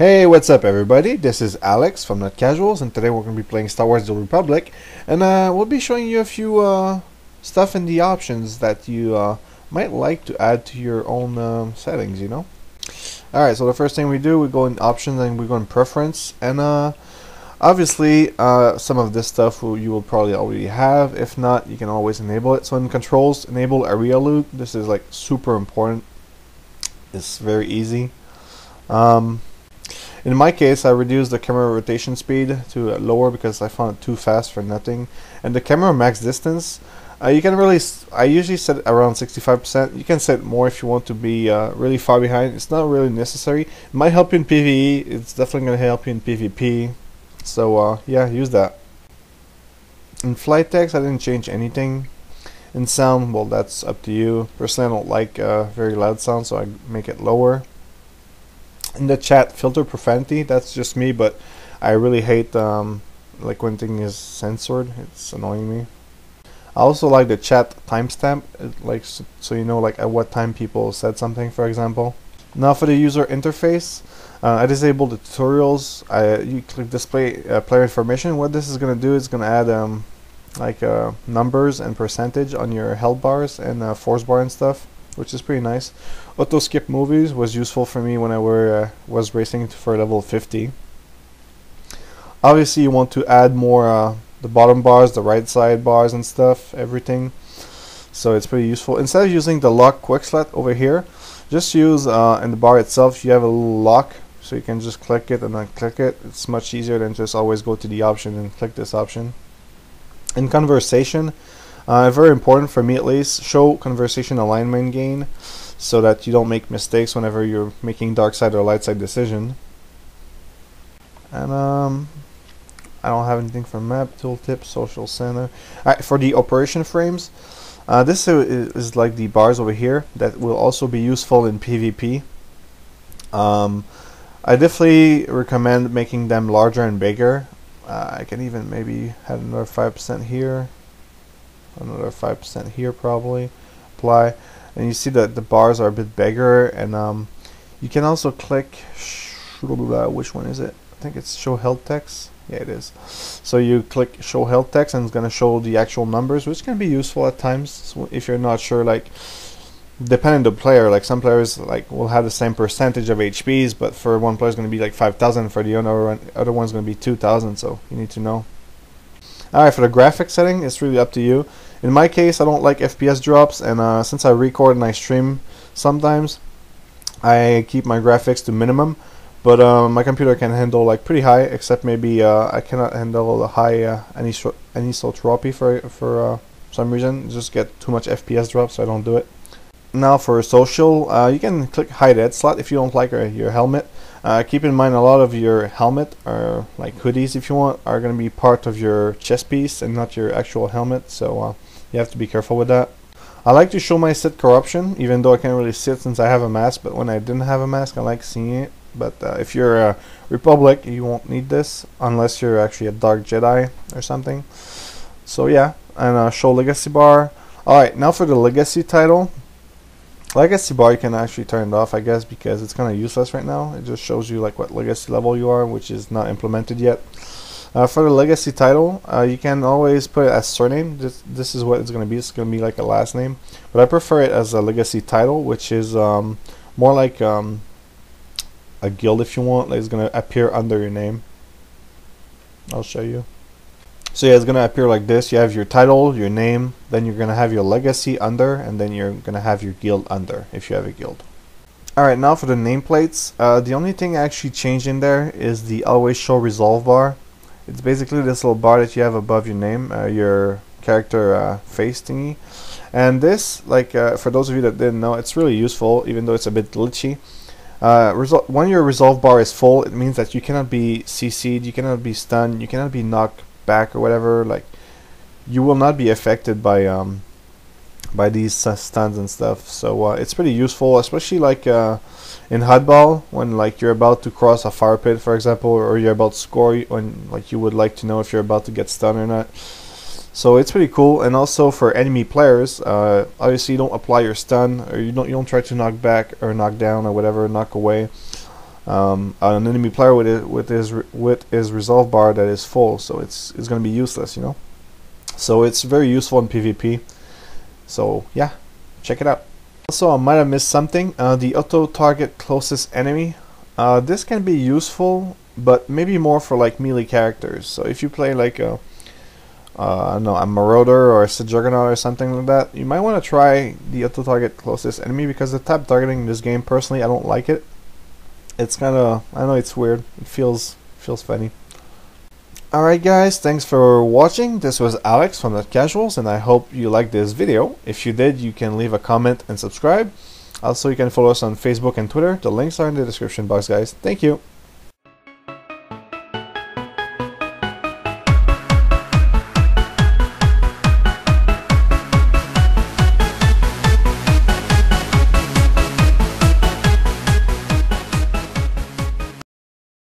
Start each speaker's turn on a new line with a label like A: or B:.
A: Hey, what's up everybody? This is Alex from Not Casuals, and today we're going to be playing Star Wars The Old Republic, and we'll be showing you a few stuff in the options that you might like to add to your own settings, you know? Alright, so the first thing we do, we go in options and we go in preference, and obviously some of this stuff you will probably already have. If not, you can always enable it. So in controls, enable area loot. This is like super important. It's very easy. In my case, I reduced the camera rotation speed to lower because I found it too fast for nothing. And the camera max distance, you can really, I usually set it around 65%. You can set more if you want to be really far behind. It's not really necessary. It might help you in PvE. It's definitely going to help you in PvP. So yeah, use that. In flight text, I didn't change anything. In sound, well, that's up to you. Personally, I don't like very loud sound, so I make it lower. In the chat, filter profanity. That's just me, but I really hate like when thing is censored. It's annoying me. I also like the chat timestamp, like so you know like at what time people said something, for example. Now for the user interface, I disabled the tutorials. You click display player information. What this is gonna do is gonna add like numbers and percentage on your health bars and force bar and stuff, which is pretty nice. Auto skip movies was useful for me when I was racing for level 50. Obviously you want to add more the bottom bars, the right side bars and stuff, everything. So it's pretty useful. Instead of using the lock quick slot over here, just use in the bar itself you have a little lock, so you can just click it and then click it. It's much easier than just always go to the option and click this option. In conversation, very important for me at least, show conversation alignment gain so that you don't make mistakes whenever you're making dark side or light side decision. And I don't have anything for map, tooltip, social center. Alright, for the operation frames, this is like the bars over here that will also be useful in PvP. I definitely recommend making them larger and bigger. I can even maybe add another 5% here. Another 5% here probably. Apply, and you see that the bars are a bit bigger, and you can also click which one is it? I think it's show health text. Yeah, it is. So you click show health text and it's gonna show the actual numbers, which can be useful at times. So if you're not sure, like depending on the player, like some players like will have the same percentage of HPs, but for one player it's gonna be like 5,000, for the other one's gonna be 2,000, so you need to know. Alright, for the graphics setting, it's really up to you. In my case, I don't like FPS drops, and since I record and I stream sometimes, I keep my graphics to minimum. But my computer can handle like pretty high, except maybe I cannot handle the high anisotropy for some reason. Just get too much FPS drops, so I don't do it. Now for social, you can click hide head slot if you don't like your helmet. Keep in mind a lot of your helmet, or like hoodies if you want, are going to be part of your chest piece and not your actual helmet, so you have to be careful with that. I like to show my Sith corruption, even though I can't really see it since I have a mask, but when I didn't have a mask I like seeing it. But if you're a Republic, you won't need this unless you're actually a Dark Jedi or something. So yeah, and show legacy bar. Alright, now for the legacy title. Legacy bar you can actually turn it off, I guess, because it's kind of useless right now. It just shows you like what legacy level you are, which is not implemented yet. For the legacy title, you can always put it as surname. This is what it's going to be. It's going to be like a last name, but I prefer it as a legacy title, which is more like a guild if you want. Like it's going to appear under your name. I'll show you. So yeah, it's going to appear like this. You have your title, your name, then you're going to have your legacy under, and then you're going to have your guild under if you have a guild. Alright, now for the nameplates. The only thing actually changed in there is the always show resolve bar. It's basically this little bar that you have above your name, your character face thingy. And this, like for those of you that didn't know, it's really useful, even though it's a bit glitchy. When your resolve bar is full, it means that you cannot be CC'd, you cannot be stunned, you cannot be knocked back or whatever. Like you will not be affected by these stuns and stuff. So it's pretty useful, especially like in Hardball, when like you're about to cross a fire pit, for example, or you're about to score, when like you would like to know if you're about to get stunned or not. So it's pretty cool. And also for enemy players, obviously you don't apply your stun, or you don't try to knock back or knock down or whatever, knock away. an enemy player with his resolve bar that is full, so it's going to be useless, you know. So it's very useful in PvP. So yeah, check it out. Also, I might have missed something. The auto target closest enemy. This can be useful, but maybe more for like melee characters. So if you play like a I don't know, a Marauder or a Sith Juggernaut or something like that, you might want to try the auto target closest enemy, because the tab targeting in this game, personally, I don't like it. It's kind of, I know it's weird. It feels funny. Alright guys, thanks for watching. This was Alex from The Casuals, and I hope you liked this video. If you did, you can leave a comment and subscribe. Also, you can follow us on Facebook and Twitter. The links are in the description box, guys. Thank you.